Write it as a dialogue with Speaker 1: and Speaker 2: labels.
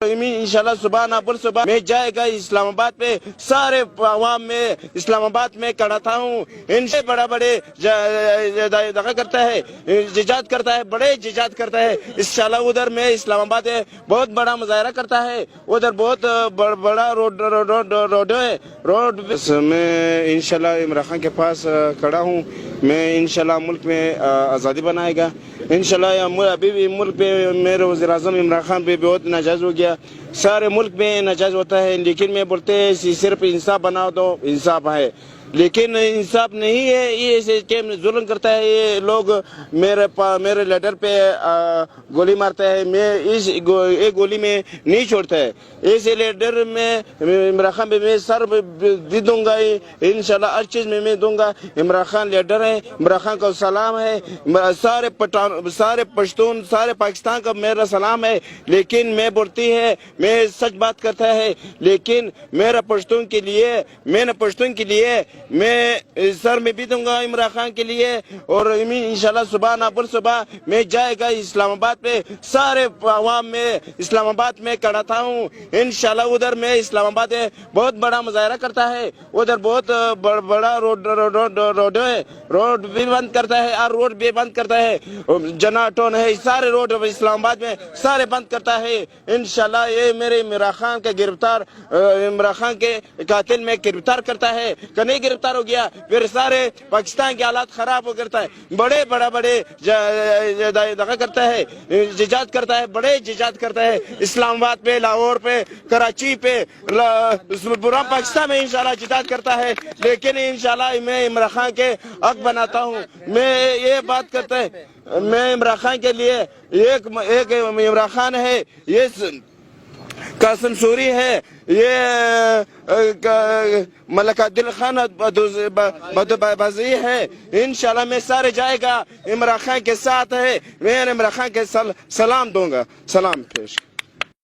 Speaker 1: इंशाल्लाह सुबह ना बुल सुबह मैं जाएगा इस्लामाबाद पे सारे अवाम में इस्लामाबाद में खड़ा था हूँ। इनसे बड़ा बड़े दगा करता है, जिजात करता है, बड़े जिजात करता है। इंशाल्लाह उधर में इस्लामाबाद है, बहुत बड़ा मुजाहरा करता है, उधर बहुत बड़ा रोड है। रोड मैं इंशाल्लाह इमरान खान के पास खड़ा हूँ। मैं इंशाल्लाह मुल्क में आज़ादी बनाएगा इंशाल्लाह। अभी भी मुल्क में मेरे वज़ीर आज़म इमरान खान पे बहुत नाजायज़ हो गया। सारे मुल्क में नाजायज़ होता है, लेकिन मैं बोलते हैं सिर्फ इंसाफ बनाओ तो इंसाफ है, लेकिन इंसाफ नहीं है। ये जुल्म करता है ये लोग। मेरे लीडर पे गोली मारता है, मैं एक गोली में नहीं छोड़ता है। इस लीडर में इमरान खान पे मैं सर भी दूंगा इंशाल्लाह, हर चीज़ में मैं दूंगा। इमरान खान लीडर है, इमरान खान का सलाम है, सारे पश्तून सारे पाकिस्तान का मेरा सलाम है। लेकिन मैं बोलती है मैं सच बात करता है, लेकिन मेरा पश्तून के लिए मैं सर में भी दूंगा इमरान खान के लिए। और इंशाल्लाह सुबह ना बुल सुबह मैं जाएगा इस्लामाबाद पे सारे अवाम में इस्लामाबाद में खड़ा था हूँ। इंशाल्लाह उधर में इस्लामाबाद है, बहुत बड़ा मुजाहरा करता है, उधर बहुत बड़ा रोड है। रोड भी बंद करता है और रोड भी बंद करता है, जनाटोन है, सारे रोड इस्लामाबाद में सारे बंद करता है। इंशाल्लाह ये मेरे इमरान खान के इमरान खान के कातिल में गिरफ्तार करता है। नहीं गिरफ्तार हो गया फिर सारे पाकिस्तान के हालात खराब हो करता है। बड़े दगा करता है, जिजात करता है, बड़े जिजात करता है। इस्लामाबाद पे, लाहौर पे, कराची पे, पूरा पाकिस्तान में इंशाल्लाह जिजात करता है। लेकिन इंशाल्लाह मैं इमरान खान के हक बनाता हूँ। मैं ये बात करता है, मैं इमरान खान के लिए एक इमरान खान है, ये कासिम सूरी है, ये मलका दिल खान बदबाजी है। इंशाल्लाह मैं सारे जाएगा इमरान खान के साथ है। मैं इमरान खान के सलाम दूंगा, सलाम पेश।